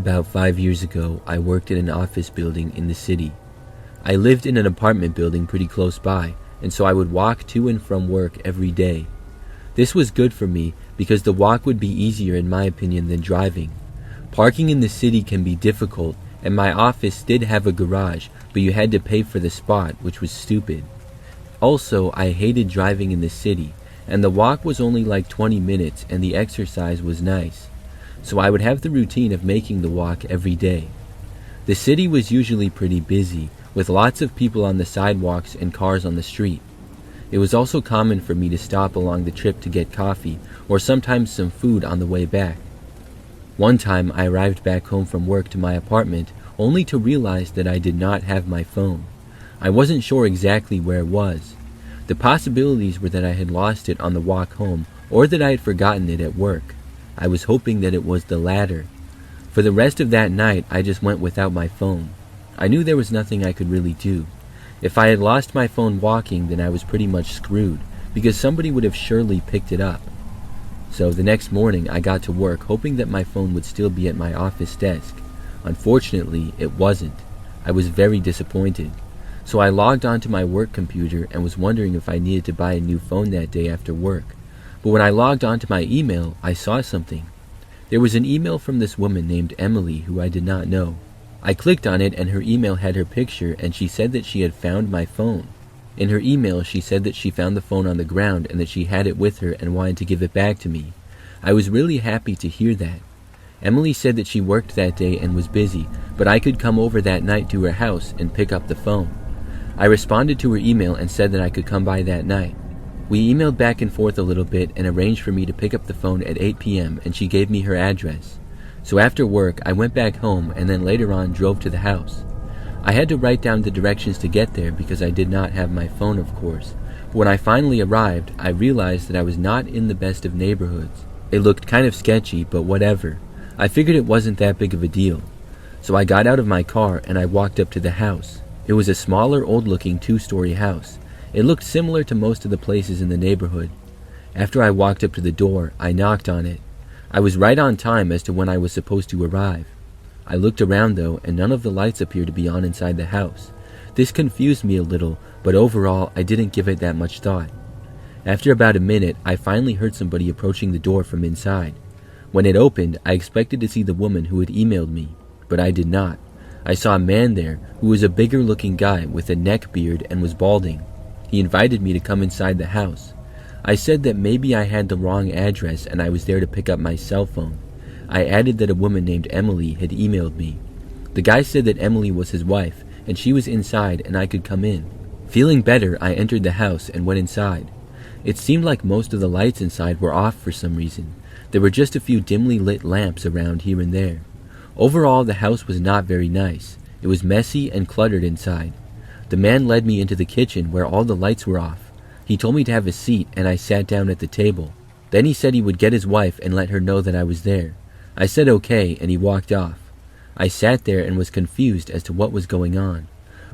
About 5 years ago, I worked in an office building in the city. I lived in an apartment building pretty close by, and so I would walk to and from work every day. This was good for me because the walk would be easier in my opinion than driving. Parking in the city can be difficult, and my office did have a garage, but you had to pay for the spot, which was stupid. Also, I hated driving in the city, and the walk was only like 20 minutes and the exercise was nice. So I would have the routine of making the walk every day. The city was usually pretty busy, with lots of people on the sidewalks and cars on the street. It was also common for me to stop along the trip to get coffee, or sometimes some food on the way back. One time I arrived back home from work to my apartment, only to realize that I did not have my phone. I wasn't sure exactly where it was. The possibilities were that I had lost it on the walk home, or that I had forgotten it at work. I was hoping that it was the latter. For the rest of that night, I just went without my phone. I knew there was nothing I could really do. If I had lost my phone walking, then I was pretty much screwed, because somebody would have surely picked it up. So the next morning, I got to work hoping that my phone would still be at my office desk. Unfortunately, it wasn't. I was very disappointed. So I logged onto my work computer and was wondering if I needed to buy a new phone that day after work. But when I logged onto my email, I saw something. There was an email from this woman named Emily who I did not know. I clicked on it and her email had her picture and she said that she had found my phone. In her email, she said that she found the phone on the ground and that she had it with her and wanted to give it back to me. I was really happy to hear that. Emily said that she worked that day and was busy, but I could come over that night to her house and pick up the phone. I responded to her email and said that I could come by that night. We emailed back and forth a little bit and arranged for me to pick up the phone at 8 p.m. and she gave me her address. So after work, I went back home and then later on drove to the house. I had to write down the directions to get there because I did not have my phone, of course. But when I finally arrived, I realized that I was not in the best of neighborhoods. It looked kind of sketchy, but whatever. I figured it wasn't that big of a deal. So I got out of my car and I walked up to the house. It was a smaller, old-looking 2-story house. It looked similar to most of the places in the neighborhood. After I walked up to the door, I knocked on it. I was right on time as to when I was supposed to arrive. I looked around though, and none of the lights appeared to be on inside the house. This confused me a little, but overall, I didn't give it that much thought. After about a minute, I finally heard somebody approaching the door from inside. When it opened, I expected to see the woman who had emailed me, but I did not. I saw a man there who was a bigger-looking guy with a neck beard and was balding. He invited me to come inside the house. I said that maybe I had the wrong address and I was there to pick up my cell phone. I added that a woman named Emily had emailed me. The guy said that Emily was his wife and she was inside and I could come in. Feeling better, I entered the house and went inside. It seemed like most of the lights inside were off for some reason. There were just a few dimly lit lamps around here and there. Overall, the house was not very nice. It was messy and cluttered inside. The man led me into the kitchen where all the lights were off. He told me to have a seat and I sat down at the table. Then he said he would get his wife and let her know that I was there. I said okay and he walked off. I sat there and was confused as to what was going on.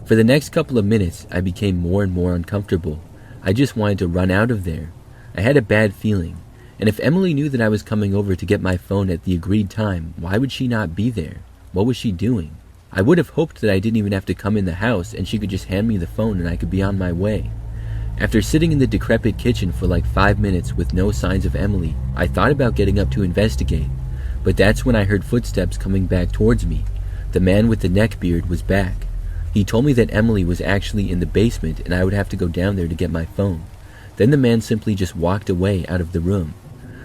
For the next couple of minutes, I became more and more uncomfortable. I just wanted to run out of there. I had a bad feeling. And if Emily knew that I was coming over to get my phone at the agreed time, why would she not be there? What was she doing? I would have hoped that I didn't even have to come in the house and she could just hand me the phone and I could be on my way. After sitting in the decrepit kitchen for like 5 minutes with no signs of Emily, I thought about getting up to investigate. But that's when I heard footsteps coming back towards me. The man with the neck beard was back. He told me that Emily was actually in the basement and I would have to go down there to get my phone. Then the man simply just walked away out of the room.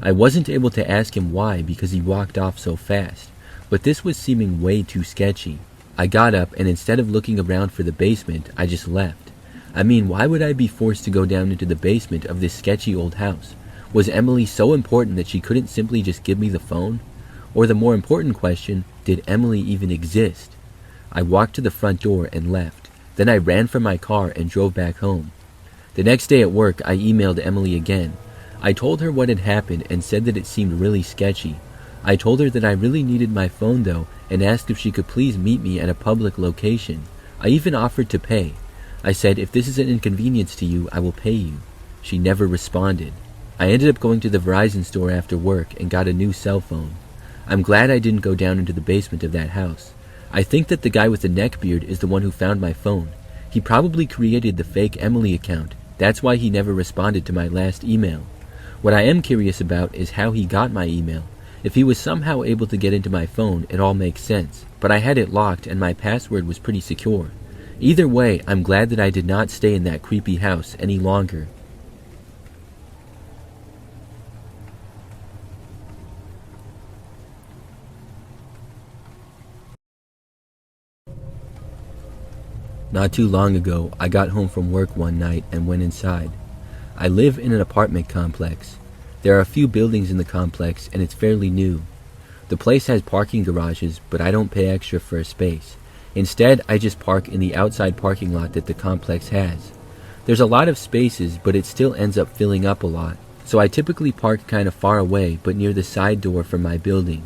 I wasn't able to ask him why because he walked off so fast, but this was seeming way too sketchy. I got up and instead of looking around for the basement, I just left. I mean, why would I be forced to go down into the basement of this sketchy old house? Was Emily so important that she couldn't simply just give me the phone? Or the more important question, did Emily even exist? I walked to the front door and left. Then I ran for my car and drove back home. The next day at work, I emailed Emily again. I told her what had happened and said that it seemed really sketchy. I told her that I really needed my phone though and asked if she could please meet me at a public location. I even offered to pay. I said, if this is an inconvenience to you, I will pay you. She never responded. I ended up going to the Verizon store after work and got a new cell phone. I'm glad I didn't go down into the basement of that house. I think that the guy with the neck beard is the one who found my phone. He probably created the fake Emily account. That's why he never responded to my last email. What I am curious about is how he got my email. If he was somehow able to get into my phone, it all makes sense, but I had it locked and my password was pretty secure. Either way, I'm glad that I did not stay in that creepy house any longer. Not too long ago, I got home from work one night and went inside. I live in an apartment complex. There are a few buildings in the complex and it's fairly new. The place has parking garages, but I don't pay extra for a space. Instead, I just park in the outside parking lot that the complex has. There's a lot of spaces, but it still ends up filling up a lot. So I typically park kind of far away, but near the side door from my building.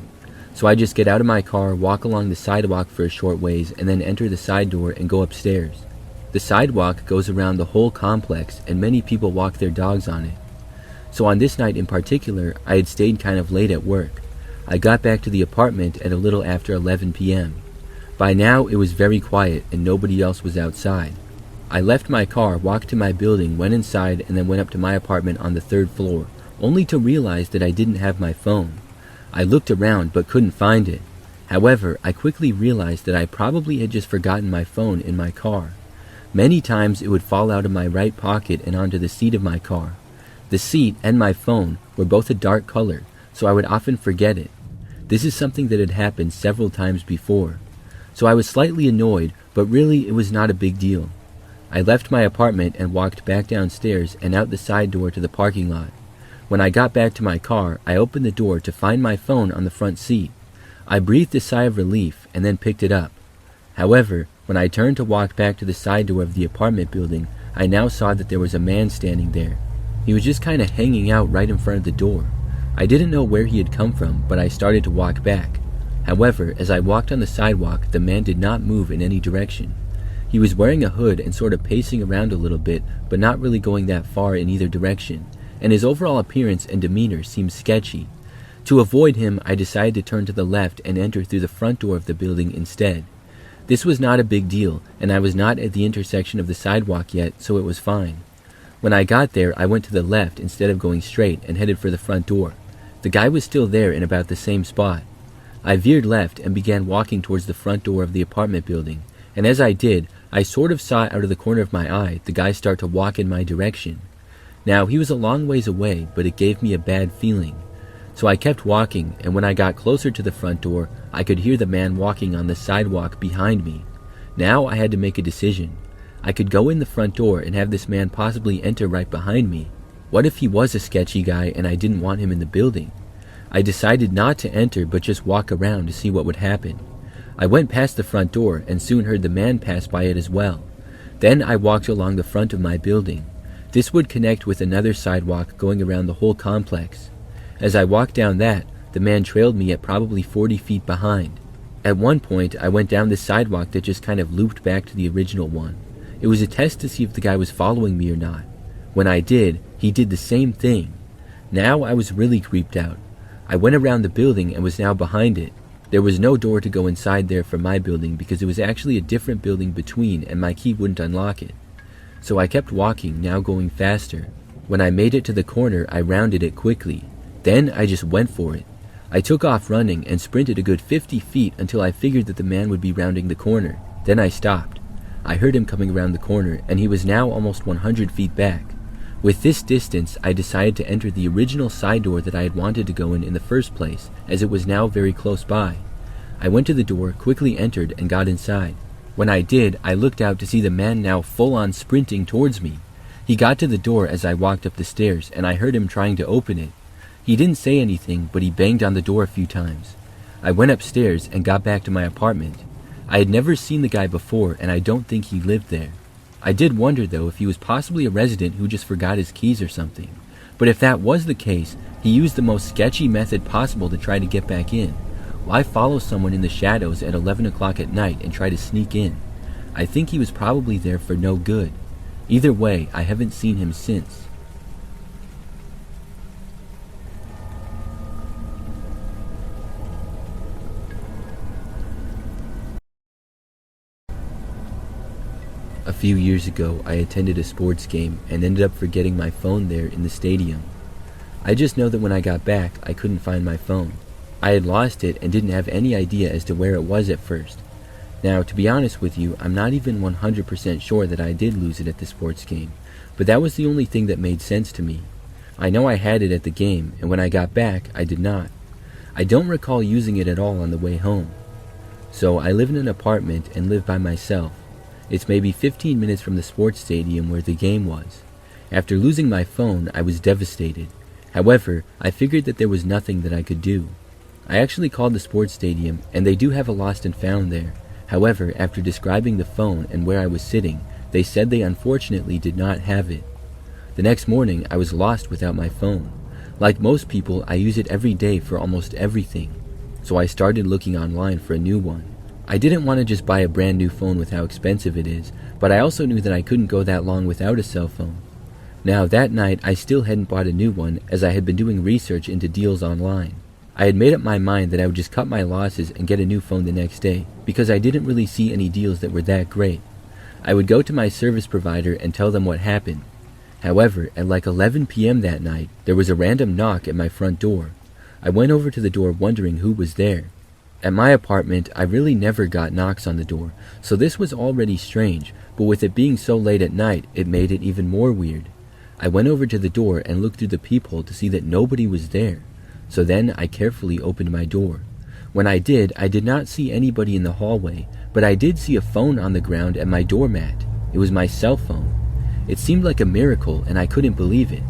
So I just get out of my car, walk along the sidewalk for a short ways, and then enter the side door and go upstairs. The sidewalk goes around the whole complex, and many people walk their dogs on it. So on this night in particular, I had stayed kind of late at work. I got back to the apartment at a little after 11 p.m. By now, it was very quiet and nobody else was outside. I left my car, walked to my building, went inside, and then went up to my apartment on the 3rd floor, only to realize that I didn't have my phone. I looked around but couldn't find it. However, I quickly realized that I probably had just forgotten my phone in my car. Many times it would fall out of my right pocket and onto the seat of my car. The seat and my phone were both a dark color, so I would often forget it. This is something that had happened several times before. So I was slightly annoyed, but really it was not a big deal. I left my apartment and walked back downstairs and out the side door to the parking lot. When I got back to my car, I opened the door to find my phone on the front seat. I breathed a sigh of relief and then picked it up. However, when I turned to walk back to the side door of the apartment building, I now saw that there was a man standing there. He was just kind of hanging out right in front of the door. I didn't know where he had come from, but I started to walk back. However, as I walked on the sidewalk, the man did not move in any direction. He was wearing a hood and sort of pacing around a little bit, but not really going that far in either direction, and his overall appearance and demeanor seemed sketchy. To avoid him, I decided to turn to the left and enter through the front door of the building instead. This was not a big deal, and I was not at the intersection of the sidewalk yet, so it was fine. When I got there, I went to the left instead of going straight and headed for the front door. The guy was still there in about the same spot. I veered left and began walking towards the front door of the apartment building, and as I did, I sort of saw out of the corner of my eye the guy start to walk in my direction. Now, he was a long ways away, but it gave me a bad feeling. So I kept walking, and when I got closer to the front door, I could hear the man walking on the sidewalk behind me. Now I had to make a decision. I could go in the front door and have this man possibly enter right behind me. What if he was a sketchy guy and I didn't want him in the building? I decided not to enter but just walk around to see what would happen. I went past the front door and soon heard the man pass by it as well. Then I walked along the front of my building. This would connect with another sidewalk going around the whole complex. As I walked down that, the man trailed me at probably 40 feet behind. At one point, I went down this sidewalk that just kind of looped back to the original one. It was a test to see if the guy was following me or not. When I did, he did the same thing. Now I was really creeped out. I went around the building and was now behind it. There was no door to go inside there from my building because it was actually a different building between and my key wouldn't unlock it. So I kept walking, now going faster. When I made it to the corner, I rounded it quickly. Then I just went for it. I took off running and sprinted a good 50 feet until I figured that the man would be rounding the corner. Then I stopped. I heard him coming around the corner, and he was now almost 100 feet back. With this distance, I decided to enter the original side door that I had wanted to go in the first place, as it was now very close by. I went to the door, quickly entered, and got inside. When I did, I looked out to see the man now full-on sprinting towards me. He got to the door as I walked up the stairs, and I heard him trying to open it. He didn't say anything, but he banged on the door a few times. I went upstairs and got back to my apartment. I had never seen the guy before, and I don't think he lived there. I did wonder, though, if he was possibly a resident who just forgot his keys or something. But if that was the case, he used the most sketchy method possible to try to get back in. Why follow someone in the shadows at 11 o'clock at night and try to sneak in? I think he was probably there for no good. Either way, I haven't seen him since. A few years ago, I attended a sports game and ended up forgetting my phone there in the stadium. I just know that when I got back, I couldn't find my phone. I had lost it and didn't have any idea as to where it was at first. Now, to be honest with you, I'm not even 100% sure that I did lose it at the sports game, but that was the only thing that made sense to me. I know I had it at the game, and when I got back, I did not. I don't recall using it at all on the way home. So I live in an apartment and live by myself. It's maybe 15 minutes from the sports stadium where the game was. After losing my phone, I was devastated. However, I figured that there was nothing that I could do. I actually called the sports stadium, and they do have a lost and found there. However, after describing the phone and where I was sitting, they said they unfortunately did not have it. The next morning, I was lost without my phone. Like most people, I use it every day for almost everything. So I started looking online for a new one. I didn't want to just buy a brand new phone with how expensive it is, but I also knew that I couldn't go that long without a cell phone. Now, that night, I still hadn't bought a new one as I had been doing research into deals online. I had made up my mind that I would just cut my losses and get a new phone the next day, because I didn't really see any deals that were that great. I would go to my service provider and tell them what happened. However, at like 11 p.m. that night, there was a random knock at my front door. I went over to the door wondering who was there. At my apartment, I really never got knocks on the door, so this was already strange, but with it being so late at night, it made it even more weird. I went over to the door and looked through the peephole to see that nobody was there. So then I carefully opened my door. When I did not see anybody in the hallway, but I did see a phone on the ground at my doormat. It was my cell phone. It seemed like a miracle, and I couldn't believe it.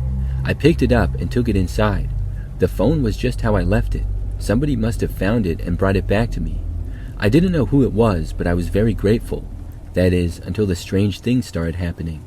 I picked it up and took it inside. The phone was just how I left it. Somebody must have found it and brought it back to me. I didn't know who it was, but I was very grateful. That is, until the strange things started happening.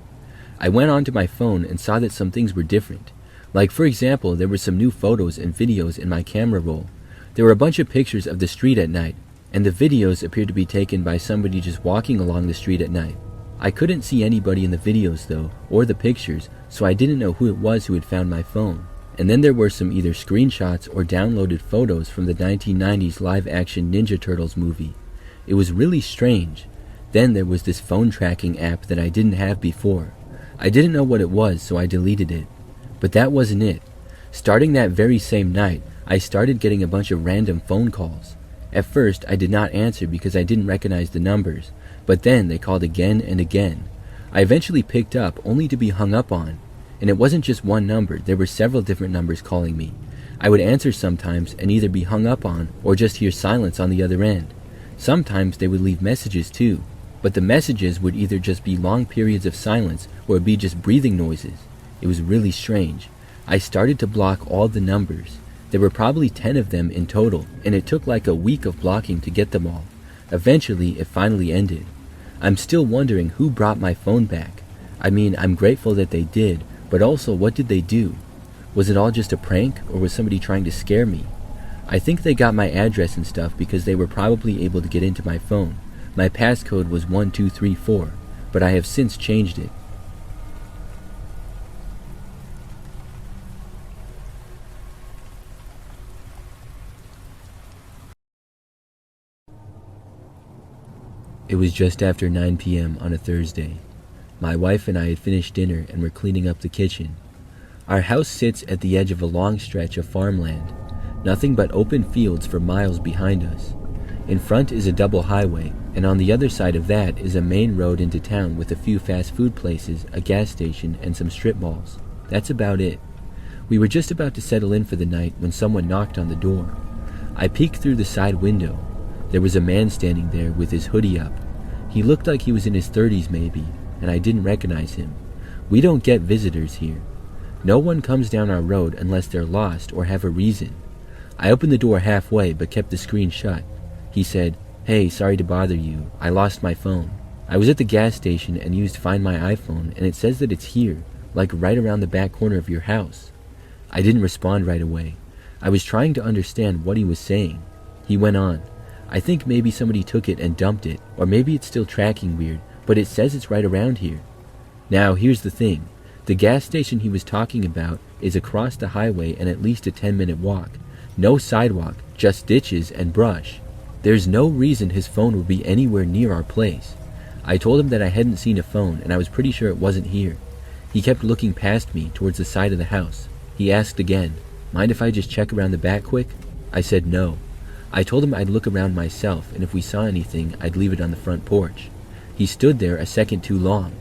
I went onto my phone and saw that some things were different. Like, for example, there were some new photos and videos in my camera roll. There were a bunch of pictures of the street at night, and the videos appeared to be taken by somebody just walking along the street at night. I couldn't see anybody in the videos though, or the pictures, so I didn't know who it was who had found my phone. And then there were some either screenshots or downloaded photos from the 1990s live-action Ninja Turtles movie. It was really strange. Then there was this phone tracking app that I didn't have before. I didn't know what it was, so I deleted it. But that wasn't it. Starting that very same night, I started getting a bunch of random phone calls. At first, I did not answer because I didn't recognize the numbers, but then they called again and again. I eventually picked up, only to be hung up on. And it wasn't just one number, there were several different numbers calling me. I would answer sometimes and either be hung up on or just hear silence on the other end. Sometimes they would leave messages too, but the messages would either just be long periods of silence or it'd be just breathing noises. It was really strange. I started to block all the numbers. There were probably 10 of them in total, and it took like a week of blocking to get them all. Eventually, it finally ended. I'm still wondering who brought my phone back. I mean, I'm grateful that they did, but also, what did they do? Was it all just a prank, or was somebody trying to scare me? I think they got my address and stuff because they were probably able to get into my phone. My passcode was 1234, but I have since changed it. It was just after 9 p.m. on a Thursday. My wife and I had finished dinner and were cleaning up the kitchen. Our house sits at the edge of a long stretch of farmland, nothing but open fields for miles behind us. In front is a double highway, and on the other side of that is a main road into town with a few fast food places, a gas station, and some strip malls. That's about it. We were just about to settle in for the night when someone knocked on the door. I peeked through the side window. There was a man standing there with his hoodie up. He looked like he was in his 30s maybe, and I didn't recognize him. We don't get visitors here. No one comes down our road unless they're lost or have a reason. I opened the door halfway but kept the screen shut. He said, "Hey, sorry to bother you. I lost my phone. I was at the gas station and used Find My iPhone, and it says that it's here, like right around the back corner of your house." I didn't respond right away. I was trying to understand what he was saying. He went on, "I think maybe somebody took it and dumped it, or maybe it's still tracking weird, but it says it's right around here." Now, here's the thing. The gas station he was talking about is across the highway and at least a 10-minute walk. No sidewalk, just ditches and brush. There's no reason his phone would be anywhere near our place. I told him that I hadn't seen a phone and I was pretty sure it wasn't here. He kept looking past me towards the side of the house. He asked again, "Mind if I just check around the back quick?" I said no. I told him I'd look around myself, and if we saw anything, I'd leave it on the front porch. He stood there a second too long.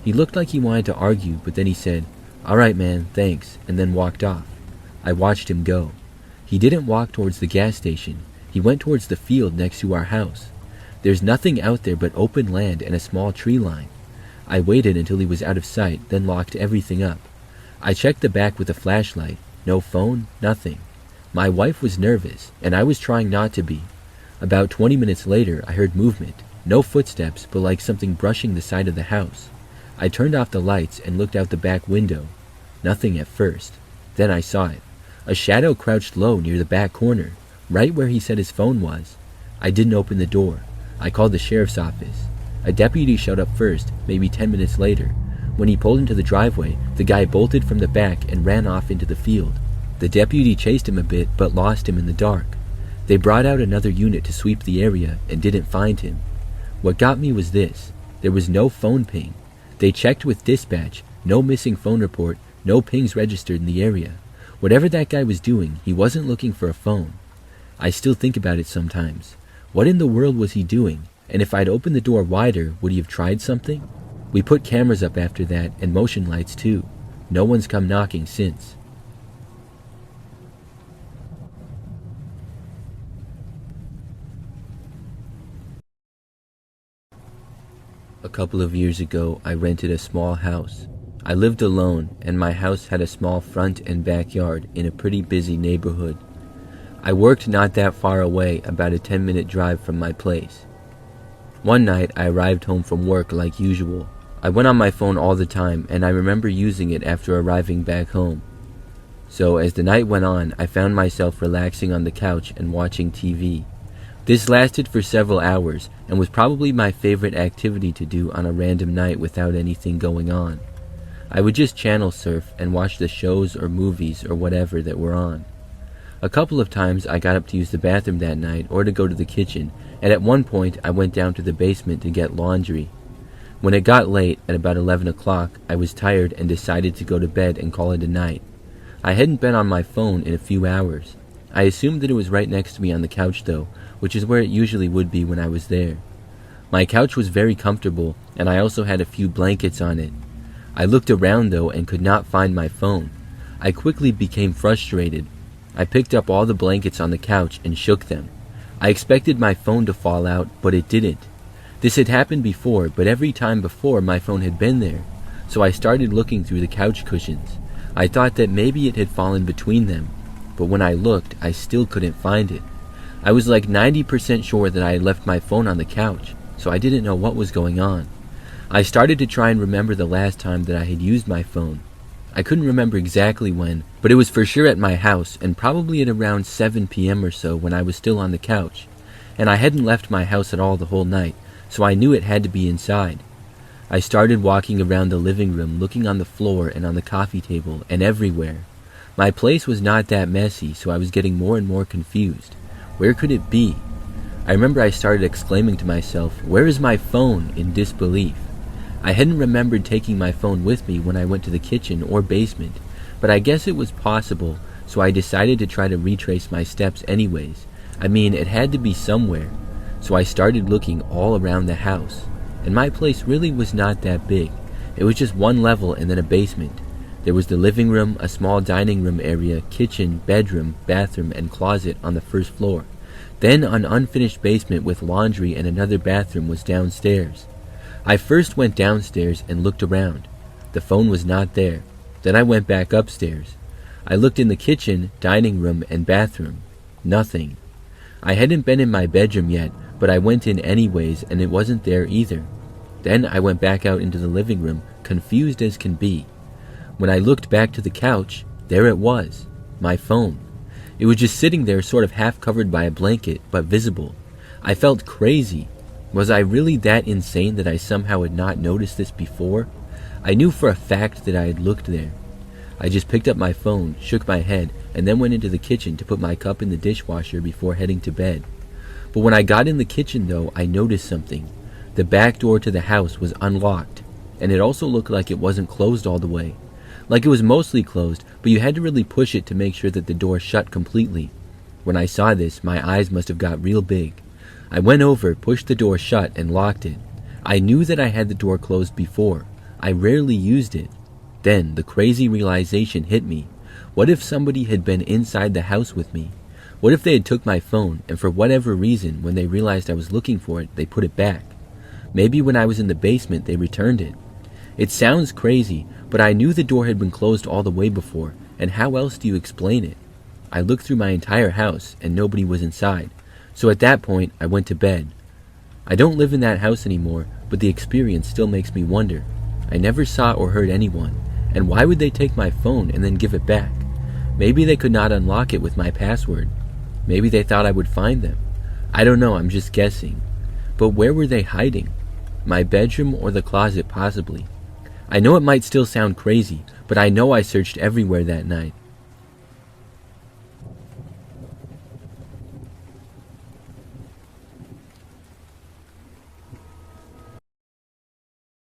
He looked like he wanted to argue, but then he said, "All right, man, thanks," and then walked off. I watched him go. He didn't walk towards the gas station. He went towards the field next to our house. There's nothing out there but open land and a small tree line. I waited until he was out of sight, then locked everything up. I checked the back with a flashlight. No phone, nothing. My wife was nervous, and I was trying not to be. About 20 minutes later, I heard movement. No footsteps, but like something brushing the side of the house. I turned off the lights and looked out the back window. Nothing at first. Then I saw it. A shadow crouched low near the back corner, right where he said his phone was. I didn't open the door. I called the sheriff's office. A deputy showed up first, maybe 10 minutes later. When he pulled into the driveway, the guy bolted from the back and ran off into the field. The deputy chased him a bit, but lost him in the dark. They brought out another unit to sweep the area and didn't find him. What got me was this. There was no phone ping. They checked with dispatch, no missing phone report, no pings registered in the area. Whatever that guy was doing, he wasn't looking for a phone. I still think about it sometimes. What in the world was he doing? And if I'd opened the door wider, would he have tried something? We put cameras up after that, and motion lights too. No one's come knocking since. A couple of years ago, I rented a small house. I lived alone, and my house had a small front and backyard in a pretty busy neighborhood. I worked not that far away, about a 10-minute drive from my place. One night, I arrived home from work like usual. I went on my phone all the time, and I remember using it after arriving back home. So as the night went on, I found myself relaxing on the couch and watching TV. This lasted for several hours, and was probably my favorite activity to do on a random night without anything going on. I would just channel surf and watch the shows or movies or whatever that were on. A couple of times I got up to use the bathroom that night or to go to the kitchen, and at one point I went down to the basement to get laundry. When it got late, at about 11 o'clock, I was tired and decided to go to bed and call it a night. I hadn't been on my phone in a few hours. I assumed that it was right next to me on the couch though, which is where it usually would be when I was there. My couch was very comfortable, and I also had a few blankets on it. I looked around though and could not find my phone. I quickly became frustrated. I picked up all the blankets on the couch and shook them. I expected my phone to fall out, but it didn't. This had happened before, but every time before my phone had been there. So I started looking through the couch cushions. I thought that maybe it had fallen between them, but when I looked, I still couldn't find it. I was like 90% sure that I had left my phone on the couch, so I didn't know what was going on. I started to try and remember the last time that I had used my phone. I couldn't remember exactly when, but it was for sure at my house, and probably at around 7 p.m. or so when I was still on the couch. And I hadn't left my house at all the whole night, so I knew it had to be inside. I started walking around the living room, looking on the floor and on the coffee table and everywhere. My place was not that messy, so I was getting more and more confused. Where could it be? I remember I started exclaiming to myself, "Where is my phone?" in disbelief. I hadn't remembered taking my phone with me when I went to the kitchen or basement, but I guess it was possible, so I decided to try to retrace my steps anyways. I mean, it had to be somewhere. So I started looking all around the house, and my place really was not that big. It was just one level and then a basement. There was the living room, a small dining room area, kitchen, bedroom, bathroom, and closet on the first floor. Then an unfinished basement with laundry and another bathroom was downstairs. I first went downstairs and looked around. The phone was not there. Then I went back upstairs. I looked in the kitchen, dining room, and bathroom. Nothing. I hadn't been in my bedroom yet, but I went in anyways, and it wasn't there either. Then I went back out into the living room, confused as can be. When I looked back to the couch, there it was, my phone. It was just sitting there sort of half covered by a blanket, but visible. I felt crazy. Was I really that insane that I somehow had not noticed this before? I knew for a fact that I had looked there. I just picked up my phone, shook my head, and then went into the kitchen to put my cup in the dishwasher before heading to bed. But when I got in the kitchen though, I noticed something. The back door to the house was unlocked, and it also looked like it wasn't closed all the way. Like it was mostly closed, but you had to really push it to make sure that the door shut completely. When I saw this, my eyes must have got real big. I went over, pushed the door shut, and locked it. I knew that I had the door closed before. I rarely used it. Then the crazy realization hit me. What if somebody had been inside the house with me? What if they had took my phone, and for whatever reason, when they realized I was looking for it, they put it back? Maybe when I was in the basement, they returned it. It sounds crazy, but I knew the door had been closed all the way before, and how else do you explain it? I looked through my entire house, and nobody was inside. So at that point, I went to bed. I don't live in that house anymore, but the experience still makes me wonder. I never saw or heard anyone, and why would they take my phone and then give it back? Maybe they could not unlock it with my password. Maybe they thought I would find them. I don't know, I'm just guessing. But where were they hiding? My bedroom or the closet possibly. I know it might still sound crazy, but I know I searched everywhere that night.